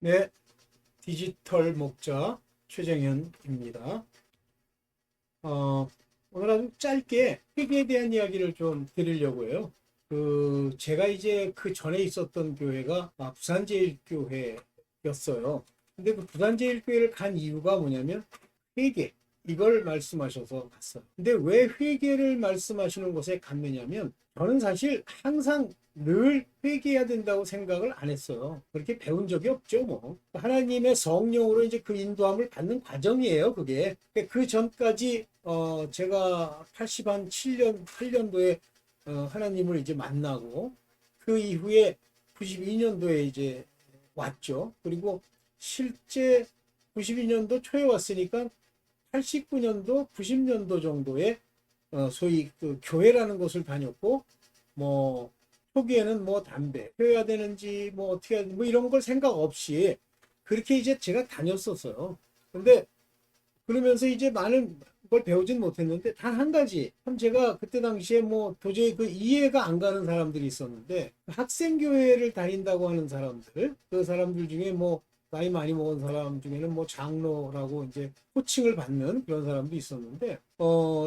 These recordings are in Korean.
네, 디지털 목자 최정현입니다. 어, 오늘 아주 짧게 회계에 대한 이야기를 좀 드리려고 해요. 제가 이제 그 전에 있었던 교회가 부산제일교회였어요. 근데 그 부산제일교회를 간 이유가 뭐냐면 회계, 이걸 말씀하셔서 갔어요. 근데 왜 회계를 말씀하시는 곳에 갔느냐면 저는 사실 항상 늘 회개해야 된다고 생각을 안 했어요. 그렇게 배운 적이 없죠, 뭐. 하나님의 성령으로 이제 그 인도함을 받는 과정이에요, 그게. 그 전까지, 제가 87년, 8년도에, 하나님을 이제 만나고, 그 이후에 92년도에 이제 왔죠. 그리고 실제 92년도 초에 왔으니까 89년도, 90년도 정도에, 소위 그 교회라는 곳을 다녔고, 뭐, 초기에는 뭐 담배 피워야 되는지 뭐 어떻게 해야 뭐 이런 걸 생각 없이 그렇게 이제 제가 다녔었어요. 근데 그러면서 이제 많은 걸 배우진 못했는데 단 한 가지 참 제가 그때 당시에 뭐 도저히 그 이해가 안 가는 사람들이 있었는데 학생교회를 다닌다고 하는 사람들 그 사람들 중에 뭐 나이 많이 먹은 사람 중에는 뭐 장로라고 이제 호칭을 받는 그런 사람도 있었는데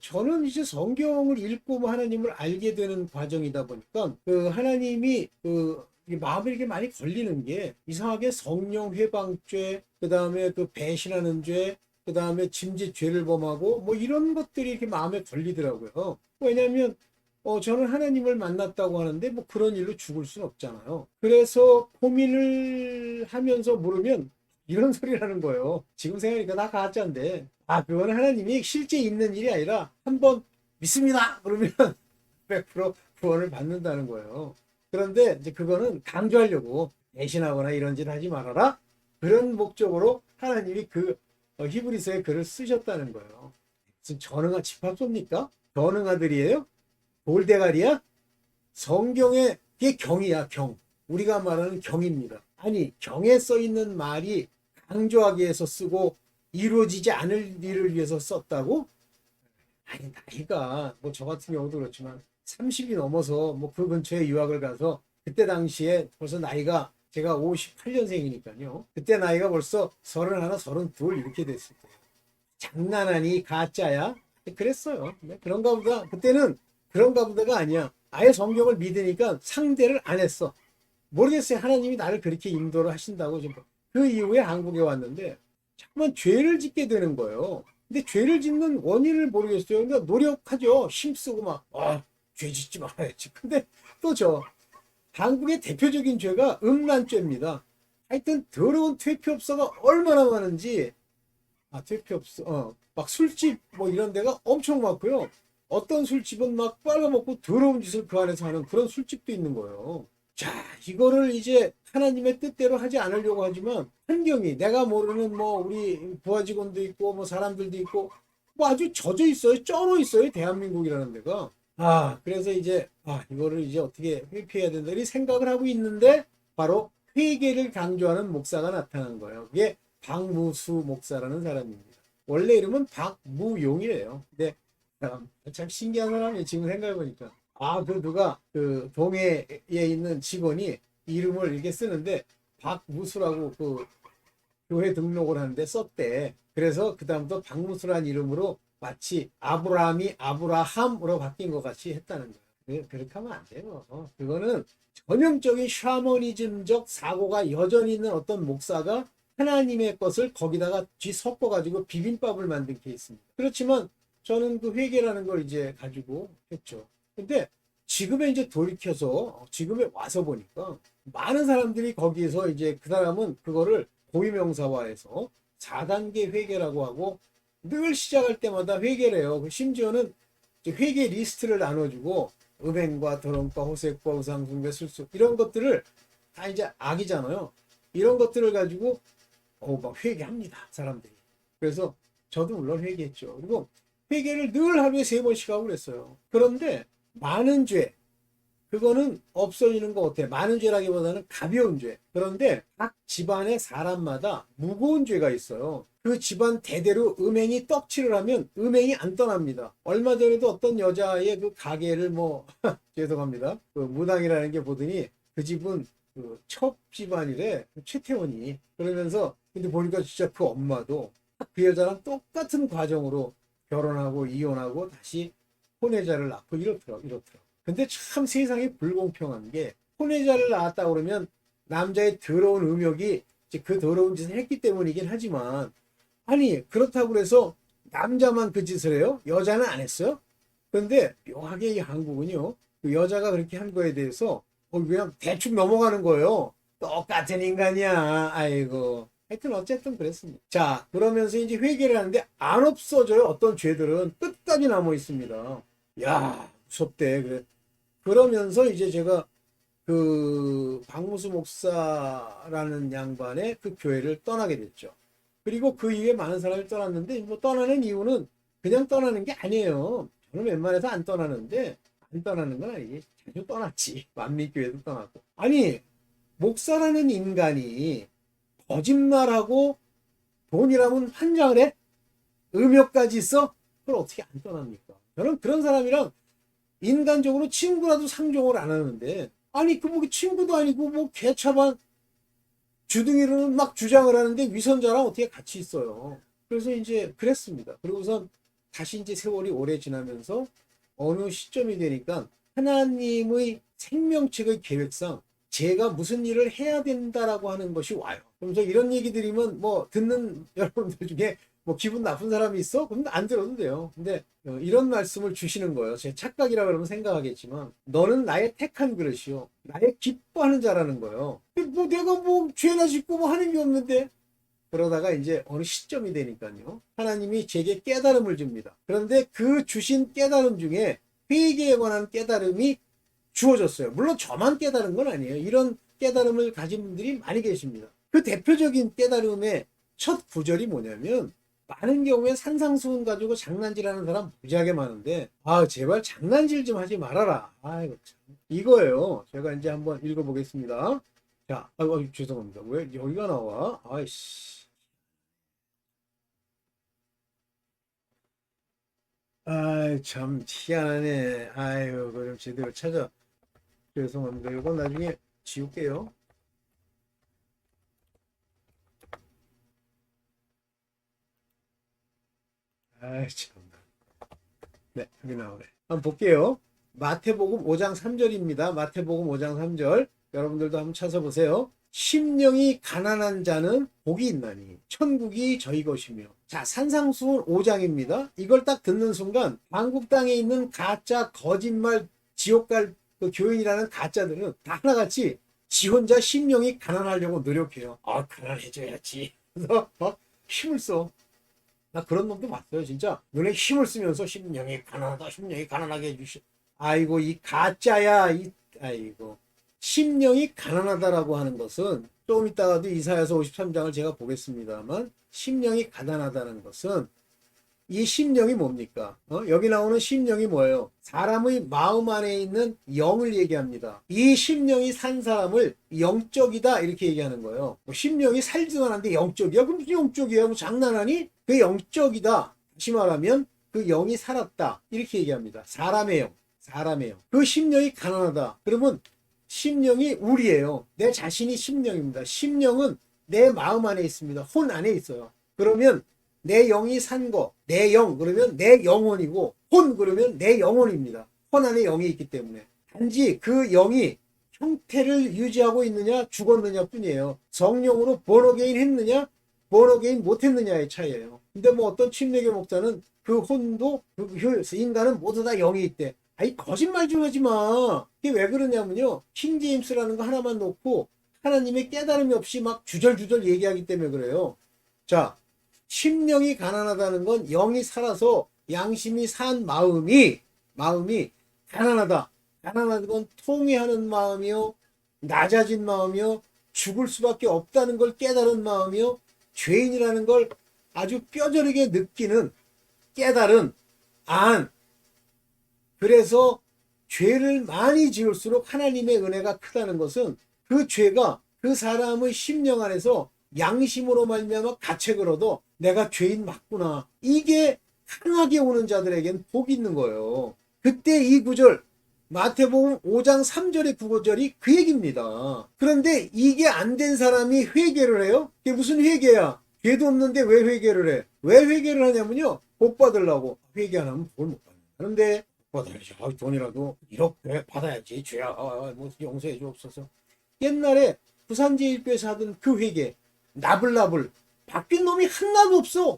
저는 이제 성경을 읽고 뭐 하나님을 알게 되는 과정이다 보니까 그 하나님이 마음에 이렇게 많이 걸리는 게 이상하게 성령 회방죄 그다음에 그 배신하는 죄 그 다음에 짐짓 죄를 범하고 뭐 이런 것들이 이렇게 마음에 걸리더라고요. 왜냐하면 저는 하나님을 만났다고 하는데 뭐 그런 일로 죽을 수는 없잖아요. 그래서 고민을 하면서 물으면 이런 소리를 하는 거예요. 지금 생각하니까 다 가짜인데 그건 하나님이 실제 있는 일이 아니라 한번 믿습니다 그러면 100% 구원을 받는다는 거예요. 그런데 이제 그거는 강조하려고 배신하거나 이런 짓 하지 말아라 그런 목적으로 하나님이 히브리서에 글을 쓰셨다는 거예요. 무슨 전응아 집합소입니까? 전응아들이에요? 돌대가리야? 성경에 그게 경이야, 경. 우리가 말하는 경입니다. 아니, 경에 써 있는 말이 강조하기 위해서 쓰고 이루어지지 않을 일을 위해서 썼다고? 아니, 나이가 뭐 저 같은 경우도 그렇지만 30이 넘어서 뭐 그 근처에 유학을 가서 그때 당시에 벌써 나이가 제가 58년생이니까요. 그때 나이가 벌써 31, 32 이렇게 됐을 거예요. 장난하니 가짜야? 그랬어요. 네, 그런가 보다. 그때는 그런가 보다가 아니야. 아예 성경을 믿으니까 상대를 안 했어. 모르겠어요. 하나님이 나를 그렇게 인도를 하신다고. 그 이후에 한국에 왔는데 자꾸만 죄를 짓게 되는 거예요. 근데 죄를 짓는 원인을 모르겠어요. 그러니까 노력하죠. 힘쓰고 막, 죄 짓지 말아야지. 근데 또 한국의 대표적인 죄가 음란죄입니다. 하여튼 더러운 퇴폐업소가 얼마나 많은지 퇴폐업소, 막 술집 뭐 이런 데가 엄청 많고요. 어떤 술집은 막 빨아먹고 더러운 짓을 그 안에서 하는 그런 술집도 있는 거예요. 자, 이거를 이제 하나님의 뜻대로 하지 않으려고 하지만 환경이 내가 모르는 뭐 우리 부하 직원도 있고 뭐 사람들도 있고 뭐 아주 젖어 있어요. 쩔어 있어요. 대한민국이라는 데가. 그래서 이제 이거를 이제 어떻게 회피해야 된다 이 생각을 하고 있는데 바로 회개를 강조하는 목사가 나타난 거예요. 그게 박무수 목사라는 사람입니다. 원래 이름은 박무용이래요. 근데 참 신기한 사람이에요. 지금 생각해 보니까. 누가 그 동해에 있는 직원이 이름을 이렇게 쓰는데 박무수라고 그 교회 등록을 하는데 썼대. 그래서 그다음부터 박무수란 이름으로 마치 아브라함이 아브라함으로 바뀐 것 같이 했다는 거예요. 그렇게 하면 안 돼요. 그거는 전형적인 샤머니즘적 사고가 여전히 있는 어떤 목사가 하나님의 것을 거기다가 뒤섞어 가지고 비빔밥을 만든 케이스입니다. 그렇지만 저는 그 회개라는 걸 이제 가지고 했죠. 근데 지금에 이제 돌이켜서 지금에 와서 보니까 많은 사람들이 거기에서 이제 그 사람은 그거를 고유명사화해서 4단계 회계라고 하고 늘 시작할 때마다 회계를 해요. 심지어는 회계 리스트를 나눠주고 음행과 더럼과 호색과 우상숭배 술수 이런 것들을 다 이제 악이잖아요. 이런 것들을 가지고 막 회개합니다. 사람들이. 그래서 저도 물론 회개했죠. 그리고 회개를 늘 하루에 3번씩 하고 그랬어요. 그런데 많은 죄, 그거는 없어지는 것 같아요. 많은 죄라기보다는 가벼운 죄. 그런데 각 집안의 사람마다 무거운 죄가 있어요. 그 집안 대대로 음행이 떡칠을 하면 음행이 안 떠납니다. 얼마 전에도 어떤 여자의 그 가게를 죄송합니다. 그 무당이라는 게 보더니 그 집은 첩 집안이래, 최태원이. 그러면서 근데 보니까 진짜 그 엄마도 그 여자랑 똑같은 과정으로 결혼하고 이혼하고 다시 혼외자를 낳고 이렇더라고. 근데 참 세상이 불공평한 게, 혼외자를 낳았다 그러면 남자의 더러운 음욕이 이제 그 더러운 짓을 했기 때문이긴 하지만, 아니 그렇다고 그래서 남자만 그 짓을 해요? 여자는 안 했어요? 그런데 묘하게 이 한국은요, 그 여자가 그렇게 한 거에 대해서 그냥 대충 넘어가는 거예요. 똑같은 인간이야. 아이고. 하여튼 어쨌든 그랬습니다. 자, 그러면서 이제 회개를 하는데 안 없어져요. 어떤 죄들은 끝까지 남아 있습니다. 야, 무섭대. 그래. 그러면서 이제 제가 그 박무수 목사라는 양반의 그 교회를 떠나게 됐죠. 그리고 그 이후에 많은 사람이 떠났는데, 뭐 떠나는 이유는 그냥 떠나는 게 아니에요. 저는 웬만해서 안 떠나는데, 안 떠나는 건 아니지. 자주 떠났지. 만민교회도 떠났고. 아니, 목사라는 인간이 거짓말하고 돈이라면 환장을 해? 음욕까지 있어? 그걸 어떻게 안 떠납니까? 저는 그런 사람이랑 인간적으로 친구라도 상종을 안 하는데, 아니 그 뭐 친구도 아니고 뭐 개차반 주둥이로는 막 주장을 하는데 위선자랑 어떻게 같이 있어요. 그래서 이제 그랬습니다. 그리고선 다시 이제 세월이 오래 지나면서 어느 시점이 되니까 하나님의 생명책의 계획상 제가 무슨 일을 해야 된다라고 하는 것이 와요. 그러면서 이런 얘기 드리면 뭐 듣는 여러분들 중에 뭐 기분 나쁜 사람이 있어? 그럼 안 들어도 돼요. 근데 이런 말씀을 주시는 거예요. 제 착각이라 그러면 생각하겠지만, 너는 나의 택한 그릇이요, 나의 기뻐하는 자라는 거예요. 뭐 내가 뭐 죄나 짓고 뭐 하는 게 없는데. 그러다가 이제 어느 시점이 되니까요, 하나님이 제게 깨달음을 줍니다. 그런데 그 주신 깨달음 중에 회개에 관한 깨달음이 주어졌어요. 물론 저만 깨달은 건 아니에요. 이런 깨달음을 가진 분들이 많이 계십니다. 그 대표적인 깨달음의 첫 구절이 뭐냐면, 많은 경우에 산상수훈 가지고 장난질하는 사람 무지하게 많은데, 아 제발 장난질 좀 하지 말아라. 아이고 참. 이거예요. 제가 이제 한번 읽어보겠습니다. 자, 죄송합니다. 왜 여기가 나와? 아이씨. 아이 참 희한하네. 아유, 그럼 제대로 찾아. 죄송합니다. 이건 나중에 지울게요. 아이 참. 네, 여기 나오네. 한번 볼게요. 마태복음 5장 3절입니다. 마태복음 5장 3절. 여러분들도 한번 찾아보세요. 심령이 가난한 자는 복이 있나니 천국이 저희 것이며. 자, 산상수훈 5장입니다. 이걸 딱 듣는 순간 한국 땅에 있는 가짜 거짓말 지옥 갈 그 교인이라는 가짜들은 다 하나같이 지 혼자 심령이 가난하려고 노력해요. 아, 가난해져야지. 그래서 힘을 써. 나 그런 놈도 봤어요. 진짜 눈에 힘을 쓰면서 심령이 가난하다, 심령이 가난하게 해주시. 아이고 이 가짜야. 이 아이고. 심령이 가난하다라고 하는 것은, 좀 이따가도 이사야서 53장을 제가 보겠습니다만, 심령이 가난하다는 것은, 이 심령이 뭡니까? 여기 나오는 심령이 뭐예요? 사람의 마음 안에 있는 영을 얘기합니다. 이 심령이 산 사람을 영적이다 이렇게 얘기하는 거예요. 뭐 심령이 살지도 않았는데 영적이야? 그럼 무슨 영적이야? 뭐 장난하니? 그 영적이다. 다시 말하면 그 영이 살았다 이렇게 얘기합니다. 사람의 영, 사람의 영. 그 심령이 가난하다. 그러면 심령이 우리예요. 내 자신이 심령입니다. 심령은 내 마음 안에 있습니다. 혼 안에 있어요. 그러면 내 영이 산 거, 내 영 그러면 내 영혼이고, 혼 그러면 내 영혼입니다. 혼 안에 영이 있기 때문에. 단지 그 영이 형태를 유지하고 있느냐 죽었느냐 뿐이에요. 성령으로 본어게인 했느냐 본어게인 못했느냐의 차이예요. 근데 뭐 어떤 침례교 목사는 그 혼도 그 인간은 모두 다 영이 있대. 아이 거짓말 좀 하지 마. 이게 왜 그러냐면요, 킹제임스라는 거 하나만 놓고 하나님의 깨달음이 없이 막 주절주절 얘기하기 때문에 그래요. 자, 심령이 가난하다는 건 영이 살아서 양심이 산 마음이 가난하다. 가난한 건 통회하는 마음이요, 낮아진 마음이요, 죽을 수밖에 없다는 걸 깨달은 마음이요, 죄인이라는 걸 아주 뼈저리게 느끼는 깨달은 안. 그래서 죄를 많이 지을수록 하나님의 은혜가 크다는 것은, 그 죄가 그 사람의 심령 안에서 양심으로 말미암아 가책을 얻어 내가 죄인 맞구나, 이게 강하게 오는 자들에겐 복이 있는 거예요. 그때 이 구절 마태복음 5장 3절의 9절이 그 얘기입니다. 그런데 이게 안 된 사람이 회개를 해요? 이게 무슨 회개야? 죄도 없는데 왜 회개를 해? 왜 회개를 하냐면요. 복 받으려고. 회개 안 하면 복 못 받는다는데 받아야지. 돈이라도 이렇게 받아야지. 죄야. 뭐 용서해 주옵소서. 옛날에 부산제일교회에서 하던 그 회개. 나불나불. 바뀐 놈이 하나도 없어.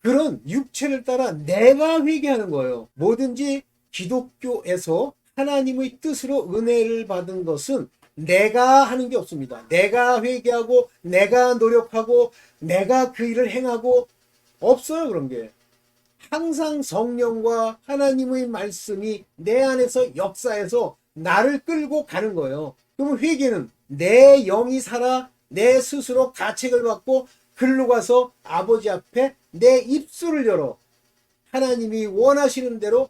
그런 육체를 따라 내가 회개하는 거예요. 뭐든지 기독교에서 하나님의 뜻으로 은혜를 받은 것은 내가 하는 게 없습니다. 내가 회개하고 내가 노력하고 내가 그 일을 행하고 없어요. 그런 게. 항상 성령과 하나님의 말씀이 내 안에서 역사해서 나를 끌고 가는 거예요. 그러면 회개는 내 영이 살아 내 스스로 가책을 받고 글로 가서 아버지 앞에 내 입술을 열어 하나님이 원하시는 대로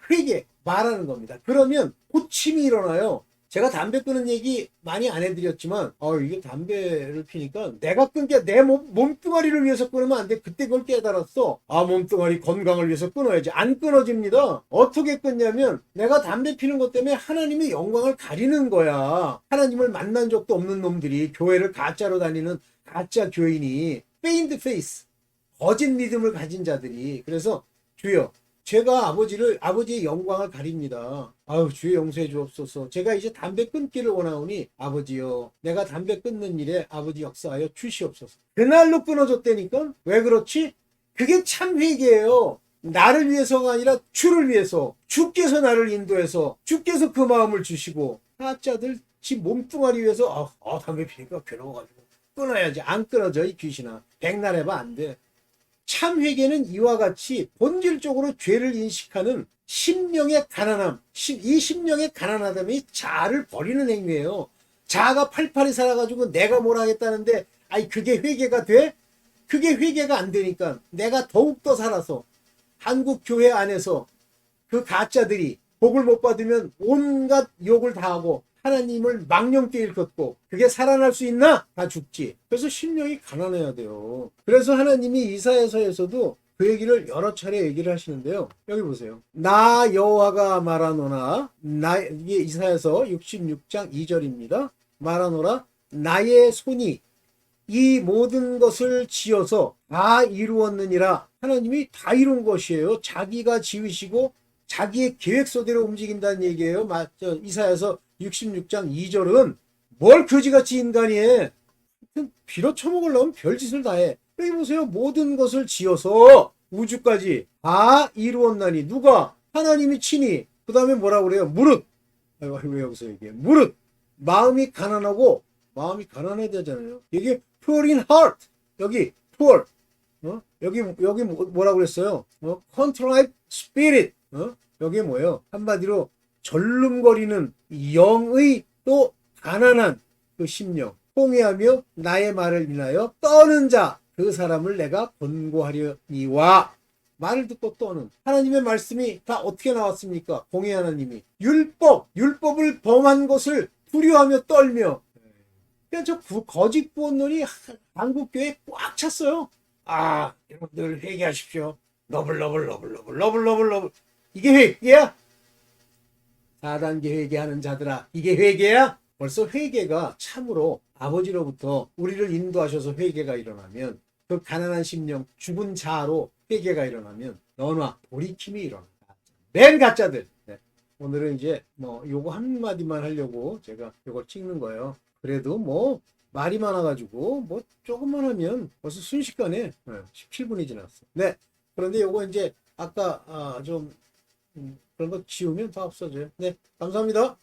회개 말하는 겁니다. 그러면 고침이 일어나요. 제가 담배 끊는 얘기 많이 안 해드렸지만 이게 담배를 피니까 내가 끊게 내 몸뚱아리를 위해서 끊으면 안 돼. 그때 그걸 깨달았어. 몸뚱아리 건강을 위해서 끊어야지. 안 끊어집니다. 어떻게 끊냐면 내가 담배 피는 것 때문에 하나님의 영광을 가리는 거야. 하나님을 만난 적도 없는 놈들이 교회를 가짜로 다니는 가짜 교인이 페인드 페이스 거짓 믿음을 가진 자들이 그래서 주여 제가 아버지의 영광을 가립니다. 주여 용서해 주옵소서. 제가 이제 담배 끊기를 원하오니 아버지여 내가 담배 끊는 일에 아버지 역사하여 주시옵소서. 그날로 끊어졌다니까. 왜 그렇지? 그게 참 회개예요. 나를 위해서가 아니라 주를 위해서. 주께서 나를 인도해서 주께서 그 마음을 주시고 가짜들 지 몸뚱아리 위해서 담배 피니까 괴로워가지고 끊어야지. 안 끊어져 이 귀신아. 백날 해봐 안 돼. 참 회개는 이와 같이 본질적으로 죄를 인식하는 심령의 가난함, 이 심령의 가난하다면 자아를 버리는 행위예요. 자아가 팔팔이 살아가지고 내가 뭘 하겠다는데 그게 회개가 돼? 그게 회개가 안 되니까 내가 더욱더 살아서 한국 교회 안에서 그 가짜들이 복을 못 받으면 온갖 욕을 다 하고 하나님을 망령되이 일컫고 그게 살아날 수 있나? 다 죽지. 그래서 심령이 가난해야 돼요. 그래서 하나님이 이사야서에서도 그 얘기를 여러 차례 얘기를 하시는데요. 여기 보세요. 나 여호와가 말하노라. 이게 이사야서 66장 2절입니다. 말하노라. 나의 손이 이 모든 것을 지어서 다 이루었느니라. 하나님이 다 이룬 것이에요. 자기가 지으시고 자기의 계획서대로 움직인다는 얘기예요. 맞죠? 이사야서 66장 2절은 뭘 그지같이 인간이 해. 빌어 처먹으려면 별짓을 다 해. 여기 보세요. 모든 것을 지어서 우주까지 다 이루었나니. 누가? 하나님이 친히. 그 다음에 뭐라고 그래요? 무릇. 왜 여기서 얘기해? 무릇. 마음이 가난하고 마음이 가난해야 되잖아요. 이게 poor in heart. 여기 poor. 여기 뭐라고 그랬어요? contrite spirit. 여기 뭐예요? 한마디로 절름거리는 영의 또 가난한 그 심령. 통회하며 나의 말을 인하여 떠는 자, 그 사람을 내가 권고하려니와. 말을 듣고 떠는. 하나님의 말씀이 다 어떻게 나왔습니까? 공의 하나님이. 율법을 범한 것을 두려워하며 떨며. 그냥 저 거짓 부언론이 한국교회에 꽉 찼어요. 여러분들 회개하십시오. 러블. 이게 회개야? 4단계 회개하는 자들아, 이게 회개야? 벌써 회개가 참으로 아버지로부터 우리를 인도하셔서 회개가 일어나면 그 가난한 심령, 죽은 자아로 회개가 일어나면 너나 돌이킴이 일어난다. 맨 가짜들. 네. 오늘은 이제 요거 한마디만 하려고 제가 요걸 찍는 거예요. 그래도 말이 많아가지고 조금만 하면 벌써 순식간에 17분이 지났어. 네. 그런데 요거 이제 아까 좀 그런 거 지우면 다 없어져요. 네. 감사합니다.